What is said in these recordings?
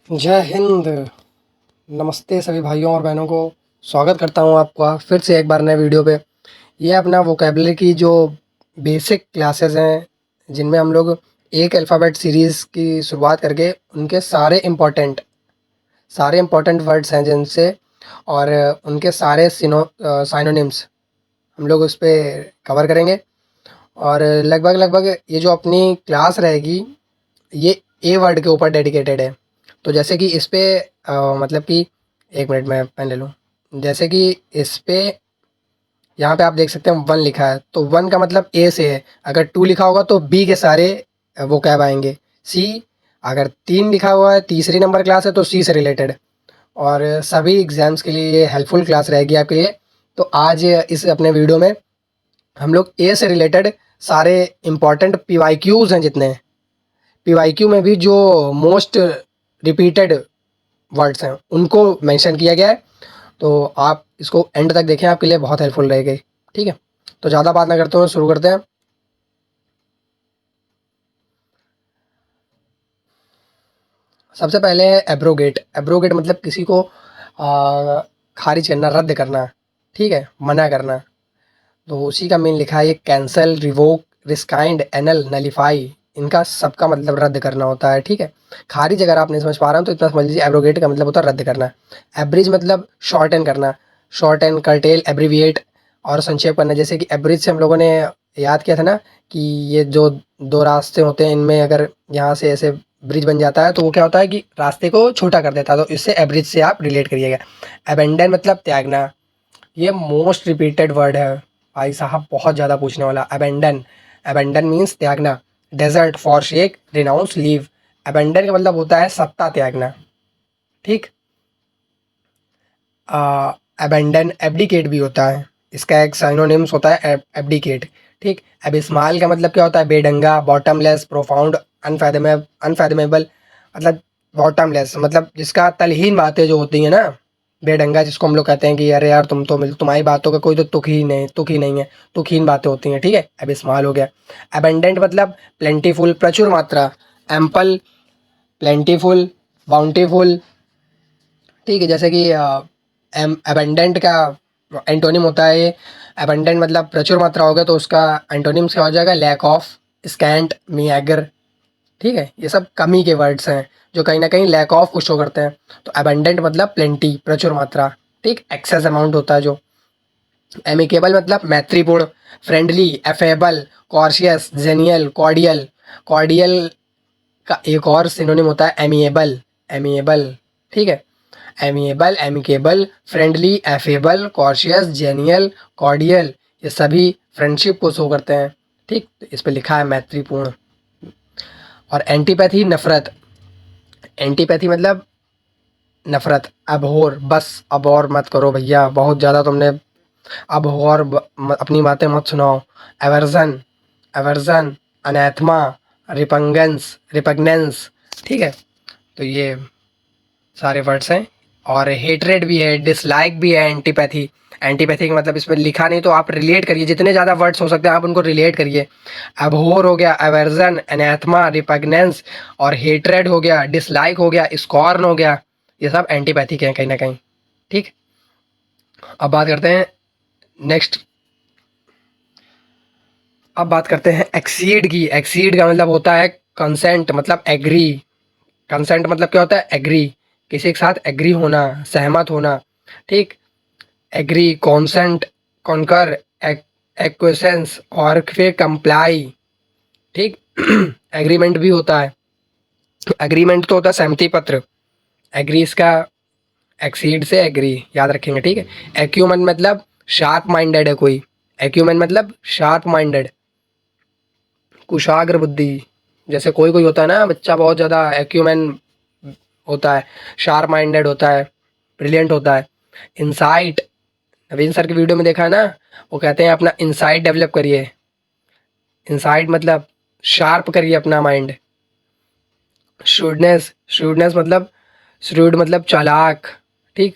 जय हिंद। नमस्ते सभी भाइयों और बहनों को। स्वागत करता हूँ आपका फिर से एक बार नए वीडियो पे। ये अपना वोकेबलरी की जो बेसिक क्लासेस हैं, जिनमें हम लोग एक अल्फ़ाबेट सीरीज़ की शुरुआत करके उनके सारे इम्पोर्टेंट वर्ड्स हैं जिनसे, और उनके सारे साइनोनिम्स हम लोग उस पे कवर करेंगे। और लगभग ये जो अपनी क्लास रहेगी, ये ए वर्ड के ऊपर डेडिकेटेड है। तो जैसे कि इस पे मतलब कि 1 मिनट मैं पेन ले लूँ। जैसे कि इस पे यहाँ पे आप देख सकते हैं 1 लिखा है, तो 1 का मतलब ए से है। अगर 2 लिखा होगा तो बी के सारे वोकैब आएँगे। सी, अगर 3 लिखा हुआ है, तीसरी नंबर क्लास है तो सी से रिलेटेड। और सभी एग्ज़ाम्स के लिए ये हेल्पफुल क्लास रहेगी आपके लिए। तो आज इस अपने वीडियो में हम लोग ए से रिलेटेड सारे इम्पोर्टेंट पीवाईक्यूज़ हैं जितने, पीवाईक्यू में भी जो मोस्ट रिपीटेड वर्ड्स हैं उनको मेंशन किया गया है। तो आप इसको एंड तक देखें, आपके लिए बहुत हेल्पफुल रहेगी। ठीक है, तो ज़्यादा बात ना करते हुए शुरू करते हैं। सबसे पहले है एब्रोगेट। एब्रोगेट मतलब किसी को खारिज करना, रद्द करना, ठीक है, मना करना। तो उसी का मेन लिखा है, ये कैंसल, रिवोक, रिस्काइंड, एनल, नलीफाई, इनका सबका मतलब रद्द करना होता है। ठीक है, खारिज अगर आप नहीं समझ पा रहे हो तो इतना समझ लीजिए, एब्रोगेट का मतलब होता है रद्द करना। एब्रिज मतलब शॉर्टन करना, शॉर्टन, कर्टेल, एब्रीविएट और संक्षेप करना। जैसे कि एब्रिज से हम लोगों ने याद किया था ना कि ये जो 2 रास्ते होते हैं, इनमें अगर यहाँ से ऐसे ब्रिज बन जाता है तो वो क्या होता है कि रास्ते को छोटा कर देता है। तो इससे एब्रिज से आप रिलेट करिएगा। अबेंडन मतलब त्यागना, ये मोस्ट रिपीटेड वर्ड है भाई साहब, बहुत ज़्यादा पूछने वाला। अबेंडन, अबेंडन मीन्स त्यागना। Desert, forsake, renounce, leave. Abandon का मतलब होता है सत्ता त्यागना। ठीक, अबेंडन एब्डिकेट भी होता है, इसका एक साइनोनिम्स होता है एब्डिकेट। ठीक, एबिस्माल का मतलब क्या होता है, बेढंगा, बॉटमलेस, प्रोफाउंड, अनफैदमेबल, मतलब बॉटमलेस मतलब जिसका तलहीन बातें जो होती हैं ना, बेढंगा जिसको हम लोग कहते हैं कि अरे यार तुम तो तुम्हारी बातों का कोई तो तुक ही नहीं है, तुकहीन बातें होती हैं। ठीक है, एबिस्माल हो गया। एबेंडेंट मतलब प्लेंटीफुल, प्रचुर मात्रा। Ample, plentiful, bountiful. ठीक है, जैसे कि एबेंडेंट का एंटोनिम होता है, एबेंडेंट मतलब प्रचुर मात्रा हो गया, तो उसका एंटोनिम्स क्या हो जाएगा, लैक ऑफ, स्कैंट, मीएगर। ठीक है, ये सब कमी के वर्ड्स हैं जो कहीं ना कहीं लैक ऑफ को शो करते हैं। तो एबेंडेंट मतलब प्लेंटी, प्रचुर मात्रा। ठीक, एक्सेस अमाउंट होता है जो। एमिकेबल मतलब मैत्रीपूर्ण, friendly, affable, courteous, genial, cordial. Cordial का एक और सिनोनिम होता है एमिएबल, एमिएबल। ठीक है, amiable, amicable, friendly, affable, courteous, genial, cordial, ये सभी फ्रेंडशिप को शो करते हैं। ठीक, तो इस पे लिखा है मैत्रीपूर्ण। और एंटीपैथी, नफरत। एंटीपैथी मतलब नफरत, अबहॉर, बस अब और मत करो भैया, बहुत ज़्यादा तुमने, अबहॉर, अपनी बातें मत सुनाओ। Aversion, aversion, anathema, repugnance. ठीक है, तो ये सारे वर्ड्स हैं। और हेट्रेड भी है, डिसलाइक भी है, एंटीपैथी। एंटीपैथी का मतलब इसमें लिखा नहीं, तो आप रिलेट करिए, जितने ज़्यादा वर्ड्स हो सकते हैं आप उनको रिलेट करिए। अबहोर हो गया, अवर्जन, एनाथमा, रिपग्नेंस, और हेट्रेड हो गया, डिसलाइक हो गया, स्कॉर्न हो गया, ये सब एंटीपैथिक हैं कहीं ना कहीं। ठीक, अब बात करते हैं नेक्स्ट। अब बात करते हैं एक्सीड की। एक्सीड का मतलब होता है कंसेंट, मतलब एग्री। कंसेंट मतलब क्या होता है, एग्री, किसी के साथ एग्री होना, सहमत होना। ठीक, एग्री, कॉन्सेंट, कॉन्कर, एक्वेसेंस, और फिर कंप्लाई। ठीक, एग्रीमेंट भी होता है। एग्रीमेंट तो होता है सहमति पत्र, एग्री इसका एक्सीड से एग्री याद रखेंगे। ठीक है, एक्यूमन मतलब शार्प माइंडेड है कोई, एक्यूमन मतलब शार्प माइंडेड, कुशाग्र बुद्धि। जैसे कोई कोई होता है ना बच्चा, बहुत ज़्यादा एक्यूमन होता है, शार्प माइंडेड होता है, ब्रिलियंट होता है। इंसाइट, नवीन सर की वीडियो में देखा है ना, वो कहते हैं अपना इंसाइट डेवलप करिए। इंसाइट मतलब शार्प करिए अपना माइंड। श्रूडनेस, श्रूडनेस मतलब, श्रूड मतलब चालाक। ठीक,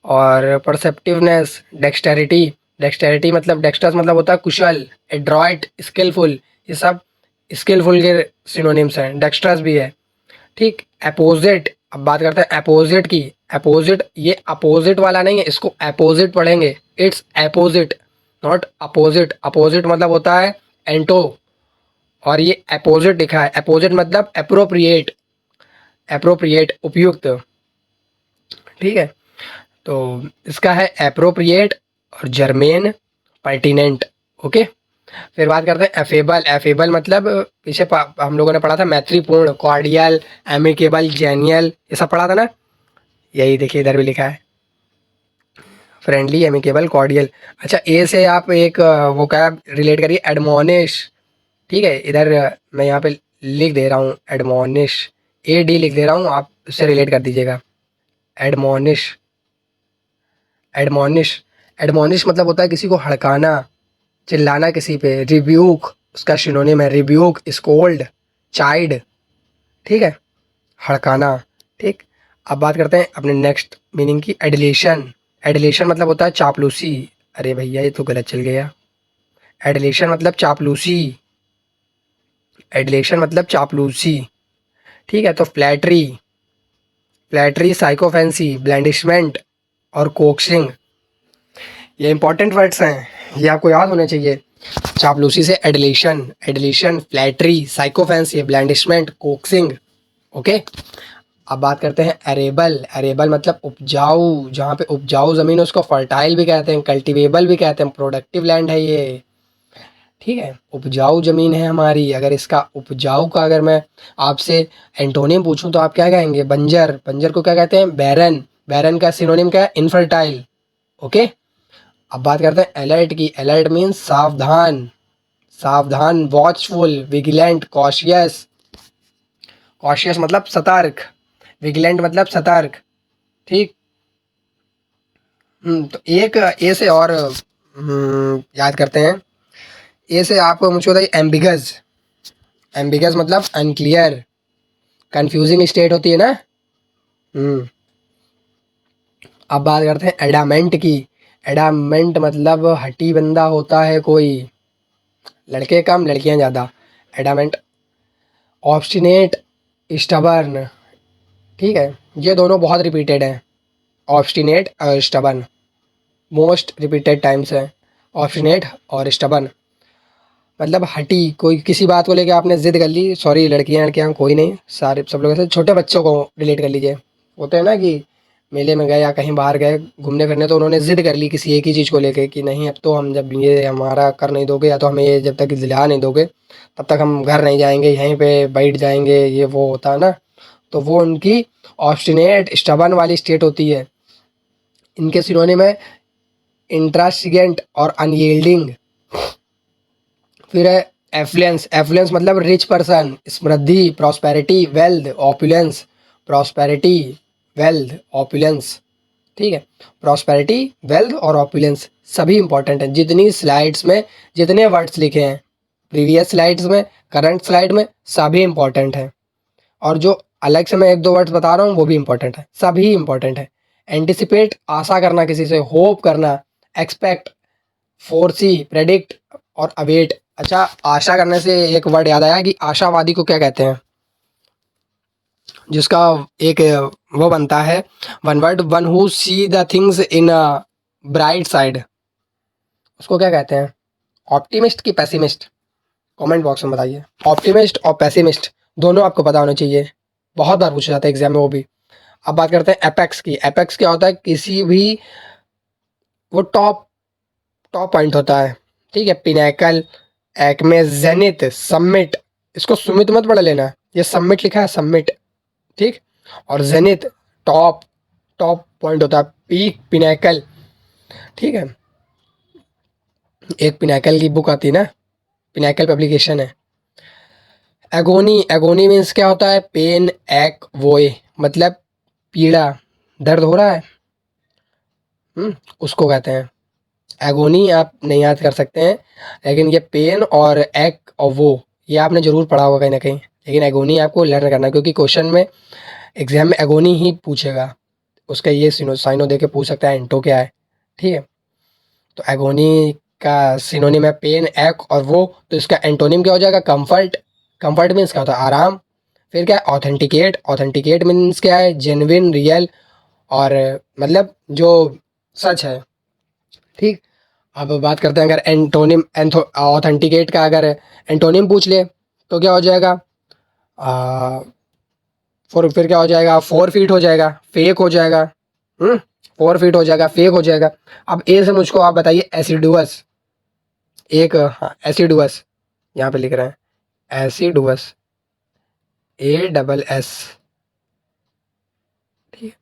और परसेप्टिवनेस, डेक्सटेरिटी, डेक्सटेरिटी मतलब, डेक्स्टर्स मतलब होता है कुशल, एड्रॉइट, स्किलफुल, ये सब स्किलफुल के सिनोनिम्स हैं, डेक्स्ट्रस भी है। ठीक, अपोजिट, अब बात करते हैं अपोजिट की। अपोजिट, ये अपोजिट वाला नहीं है, इसको अपोजिट पढ़ेंगे। It's opposite, not opposite. Opposite मतलब होता है एंटो, और ये अपोजिट लिखा है। अपोजिट मतलब अप्रोप्रिएट, अप्रोप्रिएट उपयुक्त, ठीक है। तो इसका है अप्रोप्रिएट और जर्मेन, पर्टिनेंट। ओके, फिर बात करते हैं एफेबल। एफेबल मतलब पीछे हम लोगों ने पढ़ा था मैत्रीपूर्ण, कॉर्डियल, एमिकेबल, जेनियल, ये सब पढ़ा था ना। यही देखिए इधर भी लिखा है, फ्रेंडली, एमिकेबल, कॉर्डियल। अच्छा, ए से आप एक वो क्या रिलेट करिए, एडमोनिश। ठीक है, इधर मैं यहाँ पे लिख दे रहा हूँ एडमोनिश, ए डी लिख दे रहा हूँ, आप उससे रिलेट कर दीजिएगा। एडमोनिश, एडमोनिश, एडमोनिश मतलब होता है किसी को हड़काना, चिल्लाना किसी पे। रिब्यूक उसका सिनोनिम है, रिब्यूक, स्कोल्ड, चाइड, ठीक है, हड़काना। ठीक, अब बात करते हैं अपने नेक्स्ट मीनिंग की, एडिलेशन। एडिलेशन मतलब होता है चापलूसी। अरे भैया ये तो गलत चल गया। एडिलेशन मतलब चापलूसी, एडिलेशन मतलब चापलूसी, ठीक है। तो फ्लैटरी, फ्लैटरी, साइकोफेंसी, ब्लैंडिशमेंट और कोक्सिंग, ये इंपॉर्टेंट वर्ड्स हैं, ये आपको याद होने चाहिए। चापलूसी से एडिलेशन, एडिलेशन, फ्लैटरी, साइकोफेंसी, ब्लैंडिशमेंट, कोक्सिंग। ओके, अब बात करते हैं एरेबल। एरेबल मतलब उपजाऊ, जहाँ पे उपजाऊ ज़मीन है उसको फर्टाइल भी कहते हैं, कल्टिवेबल भी कहते हैं, प्रोडक्टिव लैंड है ये, ठीक है। उपजाऊ ज़मीन है हमारी। अगर इसका उपजाऊ का अगर मैं आपसे एंटोनिम पूछूं तो आप क्या कहेंगे, बंजर। बंजर को क्या कहते हैं, बैरन। बैरन का सिनोनिम क्या है, इनफर्टाइल। ओके, अब बात करते हैं अलर्ट की। अलर्ट मीन्स सावधान, सावधान, वॉचफुल, विजिलेंट, कॉशियस। कॉशियस मतलब सतर्क, विजिलेंट मतलब सतर्क, ठीक। तो एक ए से और याद करते हैं। ए से आप मुझे बताइए, एम्बिगस। एम्बिगस मतलब अनक्लियर, कंफ्यूजिंग स्टेट होती है ना। हम्म, अब बात करते हैं एडामेंट की। एडामेंट मतलब हटी बंदा होता है कोई, लड़के कम लड़कियां ज़्यादा। एडामेंट, ऑब्स्टिनेट, स्टबर्न, ठीक है। ये दोनों बहुत रिपीटेड हैं, ऑब्स्टिनेट और स्टबर्न, मोस्ट रिपीटेड टाइम्स है ऑब्स्टिनेट और स्टबर्न। मतलब हटी, कोई किसी बात को लेके आपने जिद कर ली, सॉरी लड़कियां लड़कियां कोई नहीं, सारे सब लोग ऐसे, छोटे बच्चों को रिलेट कर लीजिए। होते हैं ना कि मेले में गए या कहीं बाहर गए घूमने फिरने, तो उन्होंने जिद कर ली किसी एक ही चीज़ को लेके कि नहीं अब तो हम, जब ये हमारा कर नहीं दोगे या तो हमें ये जब तक दिला नहीं दोगे तब तक हम घर नहीं जाएंगे, यहीं पे बैठ जाएंगे, ये वो होता है ना। तो वो उनकी ऑब्स्टिनेट स्टबर्न वाली स्टेट होती है। इनके सिनोनिम है इंट्रासिगेंट और अनयील्डिंग। फिर है एफ्लुएंस। एफ्लुएंस मतलब रिच पर्सन, समृद्धि, prosperity, wealth, opulence. Prosperity, wealth, opulence, ठीक है। प्रॉस्पेरिटी, वेल्थ और ऑपुलेंस सभी इंपॉर्टेंट हैं। जितनी स्लाइड्स में जितने वर्ड्स लिखे हैं प्रीवियस स्लाइड्स में, करंट स्लाइड में, सभी इंपॉर्टेंट हैं। और जो अलग से मैं एक दो वर्ड्स बता रहा हूँ वो भी इंपॉर्टेंट है, सभी इंपॉर्टेंट है। एंटिसिपेट, आशा करना किसी से, होप करना, एक्सपेक्ट, फोर्सी, प्रेडिक्ट और अवेट। अच्छा, आशा करने से एक वर्ड याद आया कि आशावादी को क्या कहते हैं, जिसका एक वो बनता है one word, one who see the things in a bright side, उसको क्या कहते हैं, ऑप्टिमिस्ट की पेसिमिस्ट, कमेंट बॉक्स में बताइए। ऑप्टिमिस्ट और पेसिमिस्ट दोनों आपको पता होने चाहिए, बहुत बार पूछा जाता है एग्जाम में वो भी। अब बात करते हैं एपेक्स की। एपेक्स क्या होता है, किसी भी, वो टॉप, टॉप पॉइंट होता है, ठीक है। पिनैकल, एक्मे, जेनिथ, समिट, इसको सुमित मत पढ़ लेना, ये समिट लिखा है, समिट, ठीक। और जेनिथ टॉप, टॉप पॉइंट होता है, पीक, पिनैकल, ठीक है। एक पिनैकल की बुक आती है ना, पिनैकल पब्लिकेशन है। एगोनी, एगोनी मीन्स क्या होता है, पेन, एक वोए मतलब पीड़ा, दर्द हो रहा है, उसको कहते हैं एगोनी। आप नहीं याद कर सकते हैं, लेकिन ये पेन और एक और वो, ये आपने ज़रूर पढ़ा होगा कहीं ना कहीं, लेकिन एगोनी आपको लर्न करना है, क्योंकि क्वेश्चन में एग्जाम में एगोनी ही पूछेगा। उसका ये साइनो दे के पूछ सकता है एंटो क्या है, ठीक है। तो एगोनी का सिनोनिम है पेन, एक और वो, तो इसका एंटोनिम क्या हो जाएगा, कंफर्ट। कंफर्ट मीन्स क्या होता है, आराम। फिर क्या है ऑथेंटिकेट, ऑथेंटिकेट मीन्स क्या है जेन्युइन, रियल और मतलब जो सच है, ठीक। अब बात करते हैं अगर एंटोनिम ऑथेंटिकेट का अगर एंटोनिम पूछ ले तो क्या हो जाएगा, फिर क्या हो जाएगा, 4 फीट हो जाएगा, फेक हो जाएगा। 4 फीट हो जाएगा, फेक हो जाएगा। अब ए से मुझको आप बताइए एसिडुअस, एक हाँ एसिडुअस यहाँ पे लिख रहे हैं एसिडुअस, ASS, ठीक है।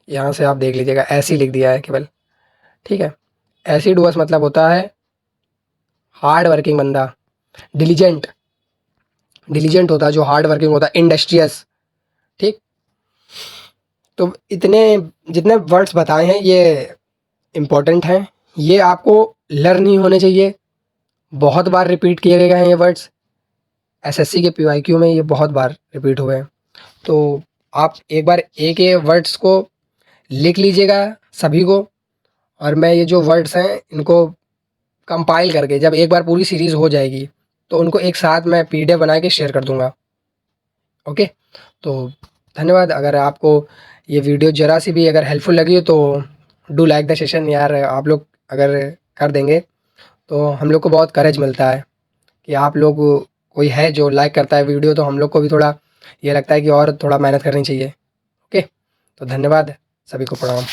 यहाँ से आप देख लीजिएगा ऐसे ही लिख दिया है केवल, ठीक है। एसिडुअस मतलब होता है हार्ड वर्किंग बंदा, डिलीजेंट, डिलीजेंट होता है जो हार्ड वर्किंग होता है, इंडस्ट्रियस, ठीक। तो इतने जितने वर्ड्स बताए हैं ये इम्पोर्टेंट हैं, ये आपको लर्न ही होने चाहिए, बहुत बार रिपीट किए गए हैं ये वर्ड्स, एसएससी के पीवाईक्यू में ये बहुत बार रिपीट हुए हैं। तो आप एक बार एक ये वर्ड्स को लिख लीजिएगा सभी को, और मैं ये जो वर्ड्स हैं इनको कंपाइल करके जब एक बार पूरी सीरीज़ हो जाएगी तो उनको एक साथ मैं पीडीएफ बना के शेयर कर दूँगा। ओके, तो धन्यवाद। अगर आपको ये वीडियो ज़रा सी भी अगर हेल्पफुल लगी हो तो डू लाइक द सेशन यार, आप लोग अगर कर देंगे तो हम लोग को बहुत करेज मिलता है कि आप लोग कोई है जो लाइक करता है वीडियो, तो हम लोग को भी थोड़ा ये लगता है कि और थोड़ा मेहनत करनी चाहिए। ओके, तो धन्यवाद, सभी को प्रणाम।